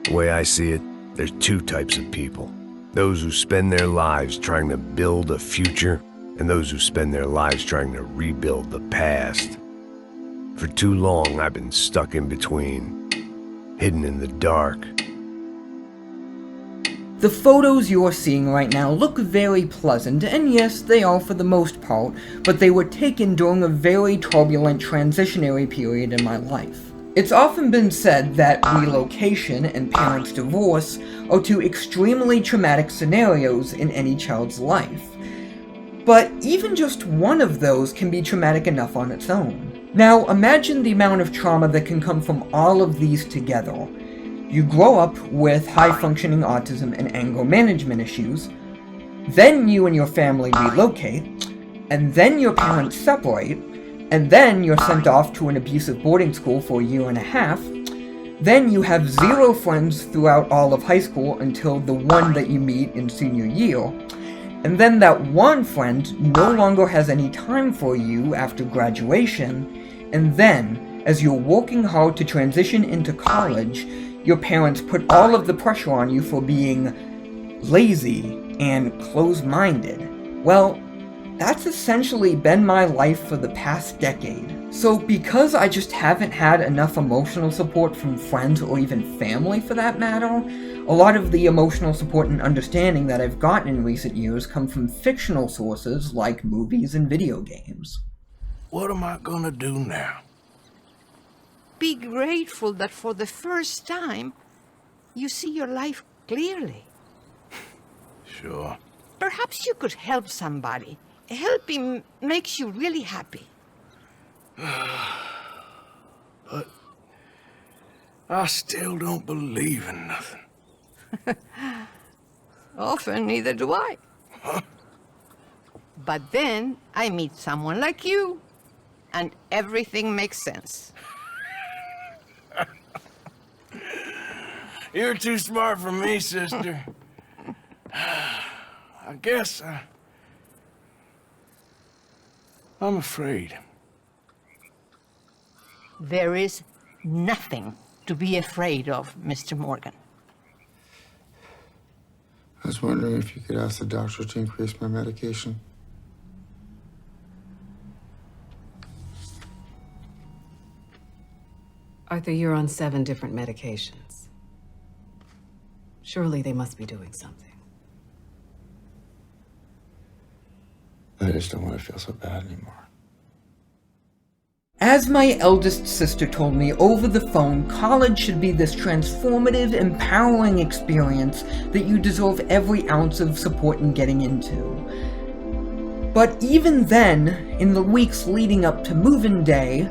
The way I see it, there's two types of people. Those who spend their lives trying to build a future, and those who spend their lives trying to rebuild the past. For too long, I've been stuck in between, hidden in the dark. The photos you're seeing right now look very pleasant, and yes, they are for the most part, but they were taken during a very turbulent transitionary period in my life. It's often been said that relocation and parents' divorce are two extremely traumatic scenarios in any child's life. But even just one of those can be traumatic enough on its own. Now, imagine the amount of trauma that can come from all of these together. You grow up with high-functioning autism and anger management issues, then you and your family relocate, and then your parents separate, and then you're sent off to an abusive boarding school for a year and a half, then you have zero friends throughout all of high school until the one that you meet in senior year, and then that one friend no longer has any time for you after graduation, and then, as you're working hard to transition into college, your parents put all of the pressure on you for being lazy and closed-minded. Well, that's essentially been my life for the past decade. So because I just haven't had enough emotional support from friends or even family for that matter, a lot of the emotional support and understanding that I've gotten in recent years come from fictional sources like movies and video games. What am I gonna do now? Be grateful that for the first time, you see your life clearly. Sure. Perhaps you could help somebody. Helping makes you really happy. But I still don't believe in nothing. Often, neither do I. Huh? But then I meet someone like you, and everything makes sense. You're too smart for me, sister. I guess I'm afraid. There is nothing to be afraid of, Mr. Morgan. I was wondering if you could ask the doctor to increase my medication. Arthur, you're on 7 different medications. Surely they must be doing something. I just don't want to feel so bad anymore. As my eldest sister told me over the phone, college should be this transformative, empowering experience that you deserve every ounce of support in getting into. But even then, in the weeks leading up to move-in day,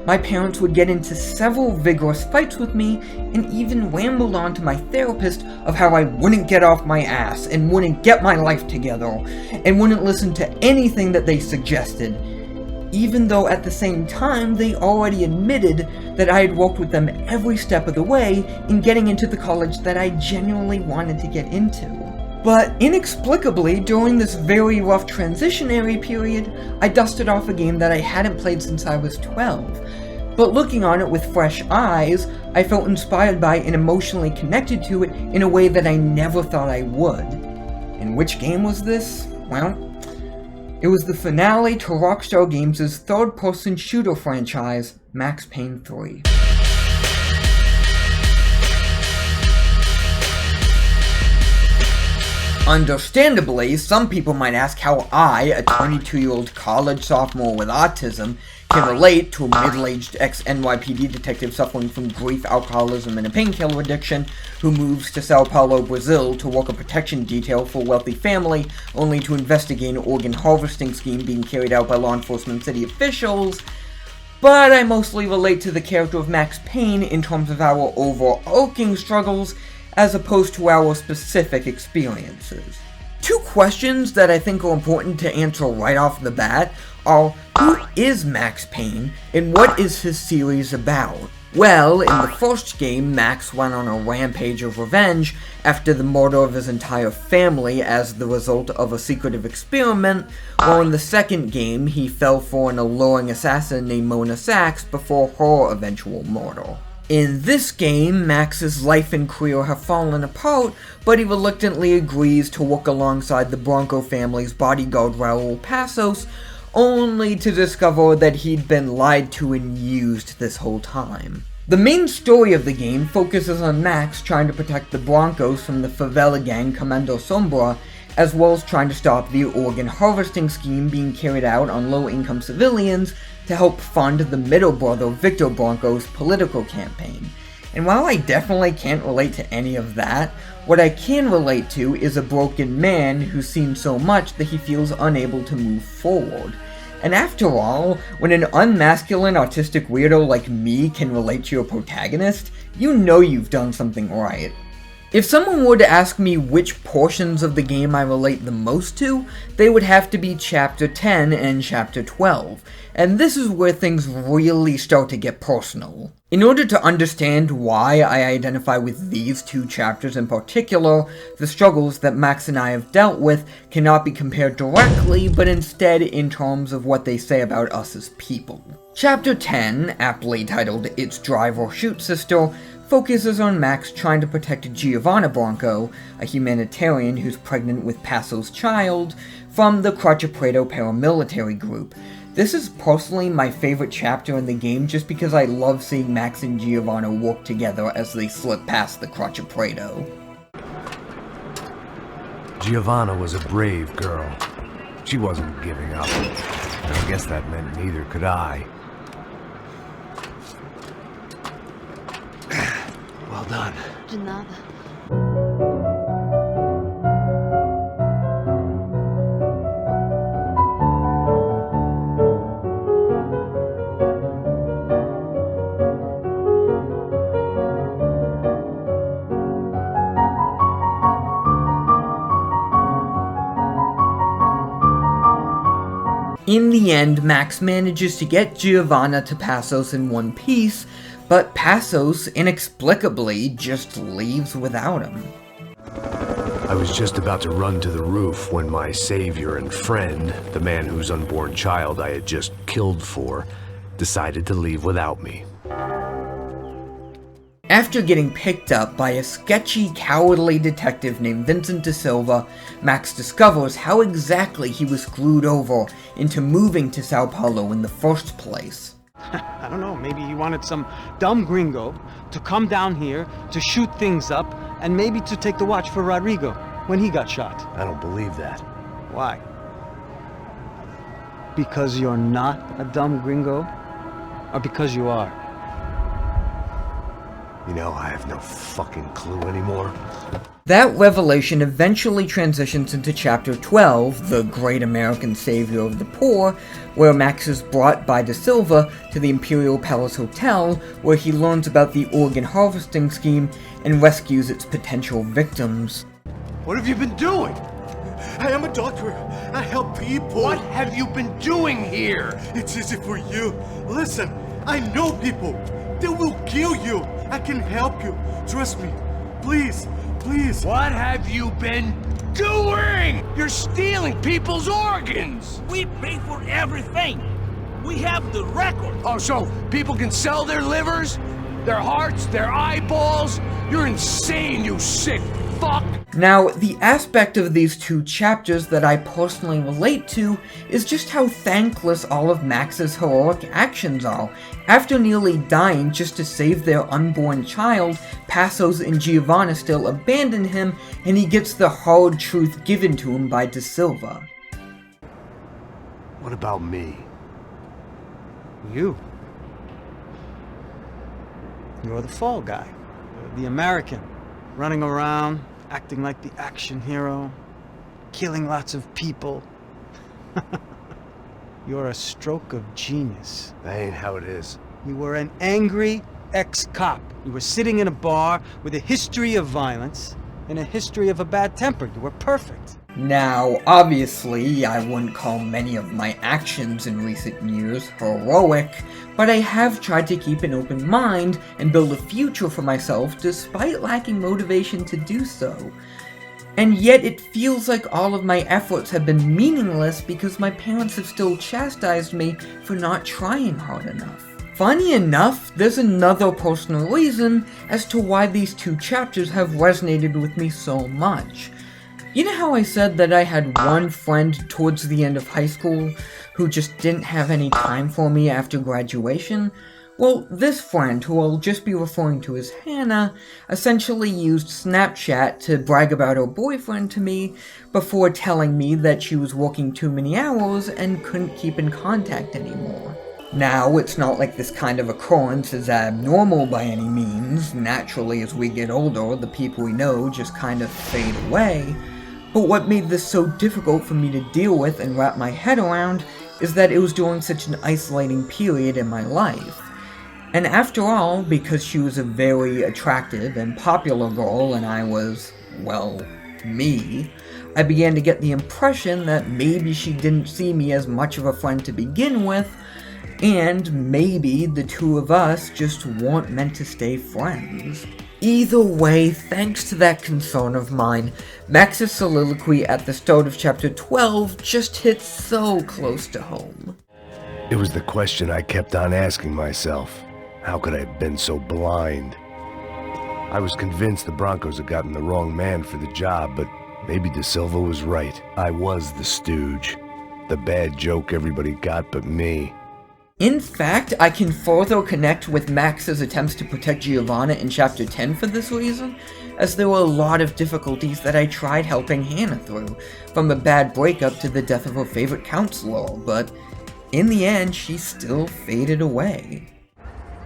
my parents would get into several vigorous fights with me and even rambled on to my therapist of how I wouldn't get off my ass and wouldn't get my life together and wouldn't listen to anything that they suggested, even though at the same time they already admitted that I had worked with them every step of the way in getting into the college that I genuinely wanted to get into. But inexplicably, during this very rough transitionary period, I dusted off a game that I hadn't played since I was 12. But looking on it with fresh eyes, I felt inspired by and emotionally connected to it in a way that I never thought I would. And which game was this? Well, it was the finale to Rockstar Games' third-person shooter franchise, Max Payne 3. Understandably, some people might ask how I, a 22-year-old college sophomore with autism, can relate to a middle-aged ex-NYPD detective suffering from grief, alcoholism, and a painkiller addiction who moves to Sao Paulo, Brazil to work a protection detail for a wealthy family, only to investigate an organ harvesting scheme being carried out by law enforcement and city officials. But I mostly relate to the character of Max Payne in terms of our overarching struggles, as opposed to our specific experiences. 2 questions that I think are important to answer right off the bat are, who is Max Payne, and what is his series about? Well, in the first game, Max went on a rampage of revenge after the murder of his entire family as the result of a secretive experiment, while in the second game, he fell for an alluring assassin named Mona Sachs before her eventual murder. In this game, Max's life and career have fallen apart, but he reluctantly agrees to work alongside the Bronco family's bodyguard Raul Passos, only to discover that he'd been lied to and used this whole time. The main story of the game focuses on Max trying to protect the Broncos from the favela gang Comando Sombra, as well as trying to stop the organ harvesting scheme being carried out on low-income civilians to help fund the middle brother Victor Bronco's political campaign. And while I definitely can't relate to any of that, what I can relate to is a broken man who's seen so much that he feels unable to move forward. And after all, when an unmasculine autistic weirdo like me can relate to your protagonist, you know you've done something right. If someone were to ask me which portions of the game I relate the most to, they would have to be Chapter 10 and Chapter 12, and this is where things really start to get personal. In order to understand why I identify with these two chapters in particular, the struggles that Max and I have dealt with cannot be compared directly, but instead in terms of what they say about us as people. Chapter 10, aptly titled It's Drive or Shoot Sister, focuses on Max trying to protect Giovanna Bronco, a humanitarian who's pregnant with Passo's child, from the Croce-Prado paramilitary group. This is personally my favorite chapter in the game just because I love seeing Max and Giovanna work together as they slip past the Croce-Prado. Giovanna was a brave girl. She wasn't giving up. I guess that meant neither could I. Well done. De nada. In the end, Max manages to get Giovanna to Passos in one piece, but Passos inexplicably just leaves without him. I was just about to run to the roof when my savior and friend, the man whose unborn child I had just killed for, decided to leave without me. After getting picked up by a sketchy, cowardly detective named Vincent De Silva, Max discovers how exactly he was screwed over into moving to Sao Paulo in the first place. I don't know, maybe he wanted some dumb gringo to come down here to shoot things up and maybe to take the watch for Rodrigo when he got shot. I don't believe that. Why? Because you're not a dumb gringo? Or because you are? You know, I have no fucking clue anymore. That revelation eventually transitions into Chapter 12, The Great American Savior of the Poor, where Max is brought by De Silva to the Imperial Palace Hotel, where he learns about the organ harvesting scheme and rescues its potential victims. What have you been doing? I am a doctor. I help people. What have you been doing here? It's easy for you. Listen, I know people. They will kill you. I can help you. Trust me. Please, please. What have you been doing? You're stealing people's organs. We pay for everything. We have the record. Oh, so people can sell their livers, their hearts, their eyeballs? You're insane, you sick fuck. Now, the aspect of these two chapters that I personally relate to is just how thankless all of Max's heroic actions are. After nearly dying just to save their unborn child, Passos and Giovanna still abandon him, and he gets the hard truth given to him by De Silva. What about me? You. You're the fall guy. You're the American. Running around, acting like the action hero, killing lots of people. You're a stroke of genius. That ain't how it is. You were an angry ex-cop. You were sitting in a bar with a history of violence and a history of a bad temper. You were perfect. Now, obviously, I wouldn't call many of my actions in recent years heroic, but I have tried to keep an open mind and build a future for myself despite lacking motivation to do so. And yet it feels like all of my efforts have been meaningless because my parents have still chastised me for not trying hard enough. Funny enough, there's another personal reason as to why these two chapters have resonated with me so much. You know how I said that I had one friend towards the end of high school who just didn't have any time for me after graduation? Well, this friend, who I'll just be referring to as Hannah, essentially used Snapchat to brag about her boyfriend to me before telling me that she was working too many hours and couldn't keep in contact anymore. Now, it's not like this kind of occurrence is abnormal by any means. Naturally, as we get older, the people we know just kind of fade away. But what made this so difficult for me to deal with and wrap my head around is that it was during such an isolating period in my life. And after all, because she was a very attractive and popular girl and I was, well, me, I began to get the impression that maybe she didn't see me as much of a friend to begin with, and maybe the two of us just weren't meant to stay friends. Either way, thanks to that concern of mine, Max's soliloquy at the start of chapter 12 just hit so close to home. It was the question I kept on asking myself. How could I have been so blind? I was convinced the Broncos had gotten the wrong man for the job, but maybe De Silva was right. I was the stooge. The bad joke everybody got but me. In fact, I can further connect with Max's attempts to protect Giovanna in chapter 10 for this reason, as there were a lot of difficulties that I tried helping Hannah through, from a bad breakup to the death of her favorite counselor, but in the end, she still faded away.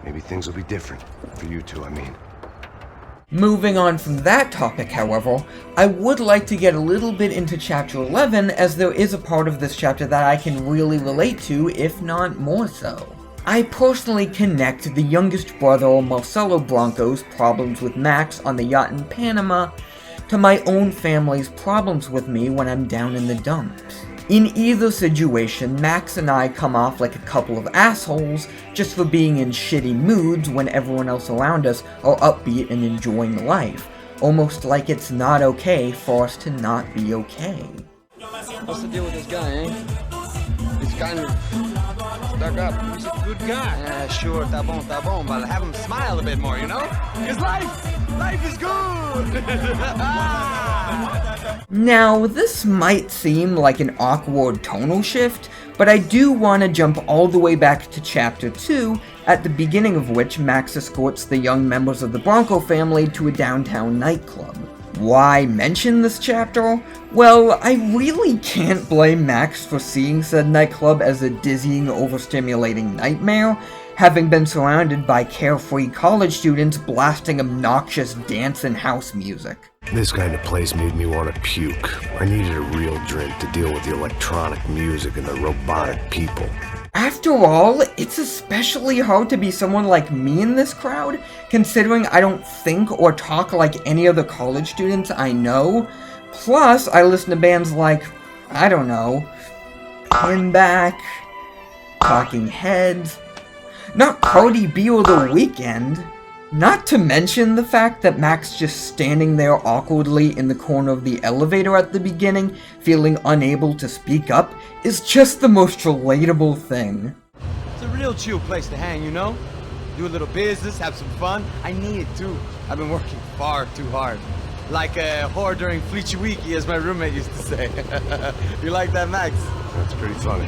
Maybe things will be different. For you two, I mean. Moving on from that topic, however, I would like to get a little bit into chapter 11, as there is a part of this chapter that I can really relate to, if not more so. I personally connect the youngest brother, Marcelo Bronco's problems with Max on the yacht in Panama to my own family's problems with me when I'm down in the dumps. In either situation, Max and I come off like a couple of assholes just for being in shitty moods when everyone else around us are upbeat and enjoying life. Almost like it's not okay for us to not be okay. What's the deal with this guy, eh? He's kind of stuck up. He's a good guy. Yeah, sure, tá bom, but have him smile a bit more, you know? Because life is good! Now, this might seem like an awkward tonal shift, but I do want to jump all the way back to chapter 2, at the beginning of which Max escorts the young members of the Bronco family to a downtown nightclub. Why mention this chapter? Well, I really can't blame Max for seeing said nightclub as a dizzying, overstimulating nightmare, having been surrounded by carefree college students blasting obnoxious dance and house music. This kind of place made me want to puke. I needed a real drink to deal with the electronic music and the robotic people. After all, it's especially hard to be someone like me in this crowd, considering I don't think or talk like any other college students I know. Plus, I listen to bands like, I don't know, Pinback, Talking Heads, not Cardi B or The Weeknd. Not to mention the fact that Max just standing there awkwardly in the corner of the elevator at the beginning, feeling unable to speak up, is just the most relatable thing. It's a real chill place to hang, you know? Do a little business, have some fun. I need it too. I've been working far too hard. Like a whore during Fleechy Weeky, as my roommate used to say. You like that, Max? That's pretty funny.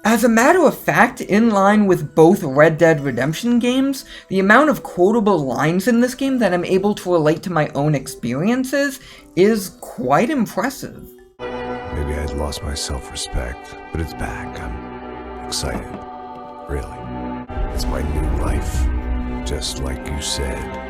As a matter of fact, in line with both Red Dead Redemption games, the amount of quotable lines in this game that I'm able to relate to my own experiences is quite impressive. Maybe I had lost my self-respect, but it's back. I'm excited. Really. It's my new life, just like you said.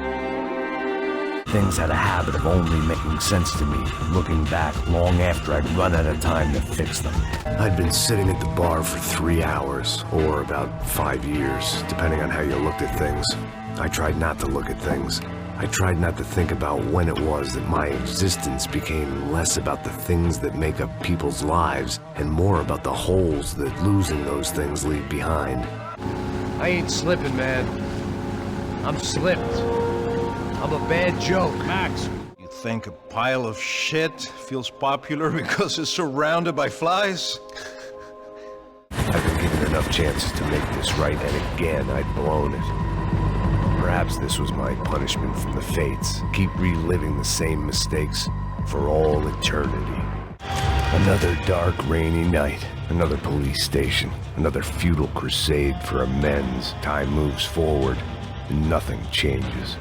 Things had a habit of only making sense to me, looking back long after I'd run out of time to fix them. I'd been sitting at the bar for 3 hours, or about 5 years, depending on how you looked at things. I tried not to look at things. I tried not to think about when it was that my existence became less about the things that make up people's lives, and more about the holes that losing those things leave behind. I ain't slipping, man. I'm slipped. I'm a bad joke. Max, you think a pile of shit feels popular because it's surrounded by flies? I've been given enough chances to make this right, and again I'd blown it. Perhaps this was my punishment from the fates. Keep reliving the same mistakes for all eternity. Another dark, rainy night. Another police station. Another futile crusade for amends. Time moves forward, and nothing changes.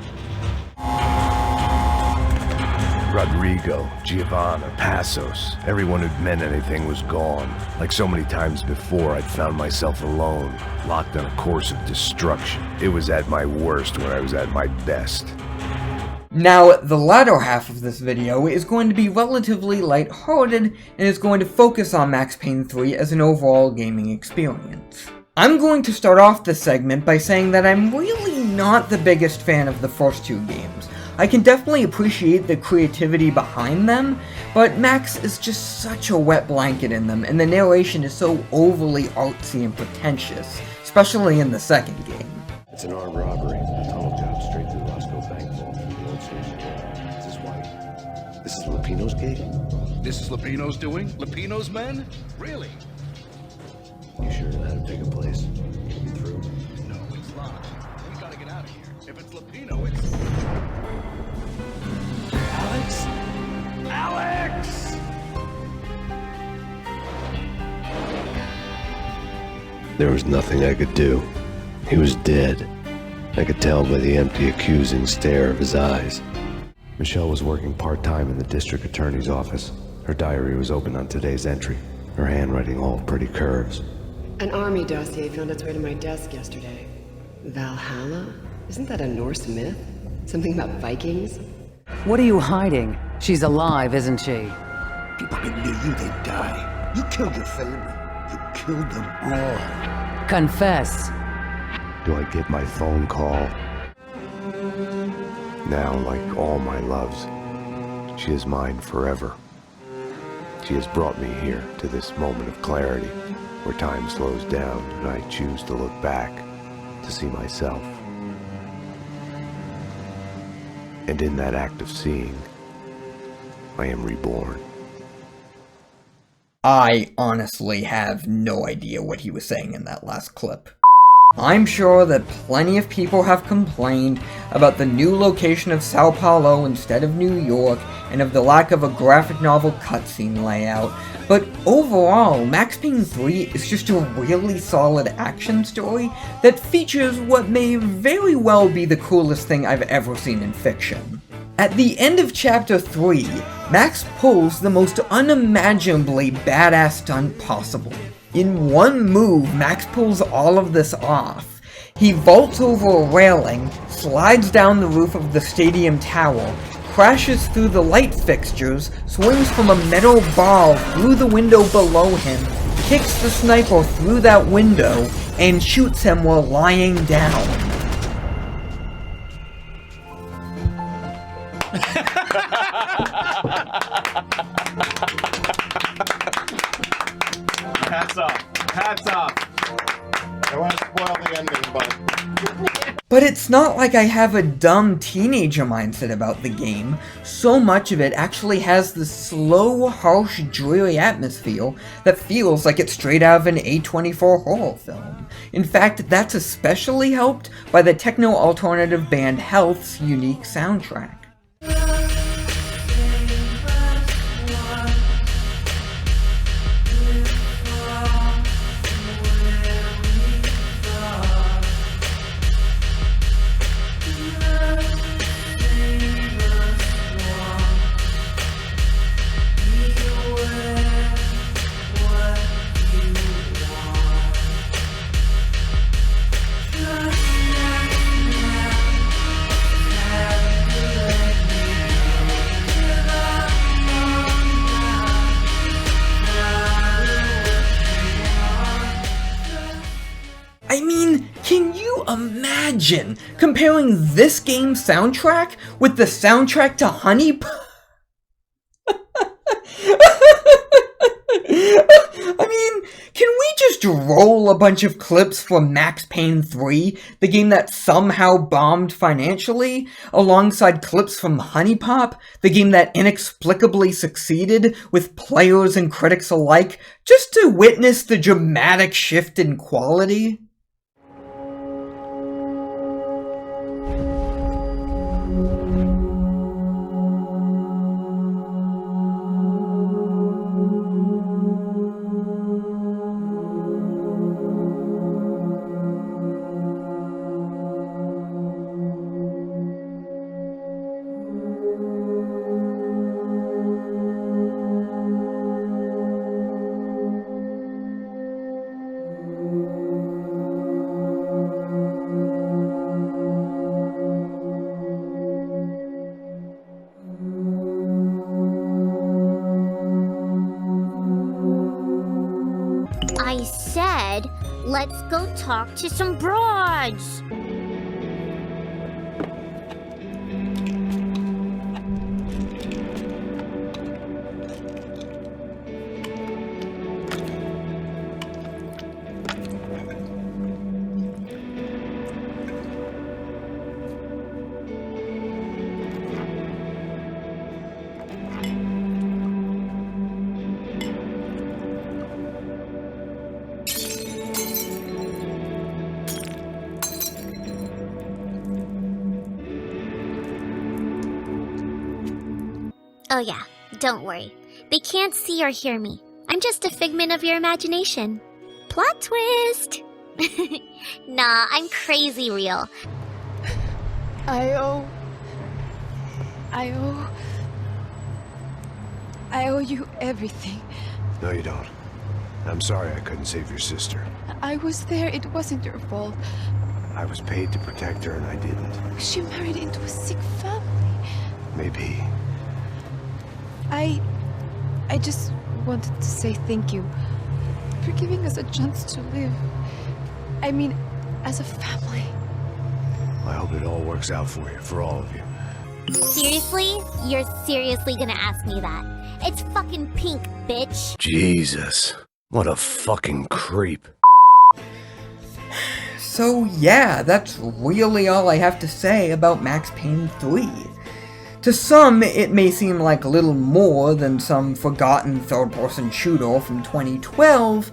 Rodrigo, Giovanna, Passos, everyone who'd meant anything was gone. Like so many times before, I'd found myself alone, locked on a course of destruction. It was at my worst when I was at my best. Now, the latter half of this video is going to be relatively lighthearted and is going to focus on Max Payne 3 as an overall gaming experience. I'm going to start off this segment by saying that I'm really not the biggest fan of the first two games. I can definitely appreciate the creativity behind them, but Max is just such a wet blanket in them, and the narration is so overly artsy and pretentious, especially in the second game. It's an armed robbery. Tunnel job straight through Roscoe Bank vault from the old station. This is white. This is Lupino's gate? This is Lupino's doing? Lupino's men? Really? You sure let him take a place? Get me through? No, it's locked. We gotta get out of here. If it's Lupino, it's... Alex? Alex! There was nothing I could do. He was dead. I could tell by the empty, accusing stare of his eyes. Michelle was working part-time in the district attorney's office. Her diary was open on today's entry, her handwriting all pretty curves. An army dossier found its way to my desk yesterday. Valhalla? Isn't that a Norse myth? Something about Vikings? What are you hiding? She's alive, isn't she? People get near you, they die. You killed your family. You killed them all. Confess. Do I get my phone call? Now, like all my loves, she is mine forever. She has brought me here to this moment of clarity, where time slows down and I choose to look back to see myself. And in that act of seeing, I am reborn. I honestly have no idea what he was saying in that last clip. I'm sure that plenty of people have complained about the new location of Sao Paulo instead of New York, and of the lack of a graphic novel cutscene layout, but overall, Max Payne 3 is just a really solid action story that features what may very well be the coolest thing I've ever seen in fiction. At the end of Chapter 3, Max pulls the most unimaginably badass stunt possible. In one move, Max pulls all of this off. He vaults over a railing, slides down the roof of the stadium tower, crashes through the light fixtures, swings from a metal bar through the window below him, kicks the sniper through that window, and shoots him while lying down. Hats off. Hats off. I want to spoil the ending, but... But it's not like I have a dumb teenager mindset about the game. So much of it actually has this slow, harsh, dreary atmosphere that feels like it's straight out of an A24 horror film. In fact, that's especially helped by the techno-alternative band Health's unique soundtrack. I mean, can you imagine comparing this game's soundtrack with the soundtrack to Honey? I mean, can we just roll a bunch of clips from Max Payne 3, the game that somehow bombed financially, alongside clips from Honey Pop, the game that inexplicably succeeded with players and critics alike, just to witness the dramatic shift in quality? I said, let's go talk to some broads. Oh yeah, don't worry. They can't see or hear me. I'm just a figment of your imagination. Plot twist! Nah, I'm crazy real. I owe you everything. No, you don't. I'm sorry I couldn't save your sister. I was there, it wasn't your fault. I was paid to protect her and I didn't. She married into a sick family. Maybe. I just wanted to say thank you for giving us a chance to live. I mean, as a family. I hope it all works out for you, for all of you. Seriously? You're seriously gonna ask me that? It's fucking pink, bitch. Jesus. What a fucking creep. So yeah, that's really all I have to say about Max Payne 3. To some, it may seem like a little more than some forgotten third-person shooter from 2012,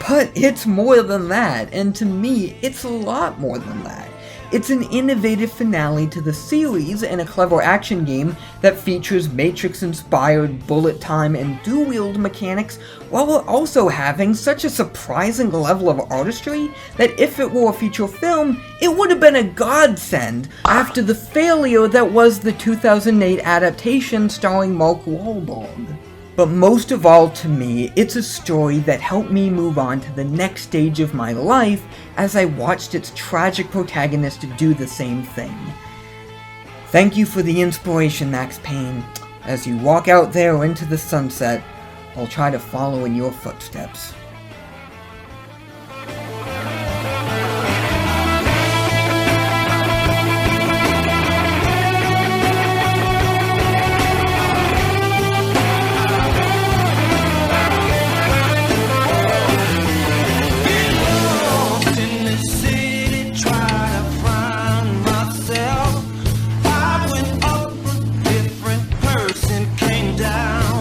but it's more than that, and to me, it's a lot more than that. It's an innovative finale to the series and a clever action game that features Matrix-inspired bullet time and dual-wield mechanics, while also having such a surprising level of artistry that if it were a feature film, it would have been a godsend after the failure that was the 2008 adaptation starring Mark Wahlberg. But most of all to me, it's a story that helped me move on to the next stage of my life as I watched its tragic protagonist do the same thing. Thank you for the inspiration, Max Payne. As you walk out there into the sunset, I'll try to follow in your footsteps.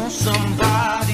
Somebody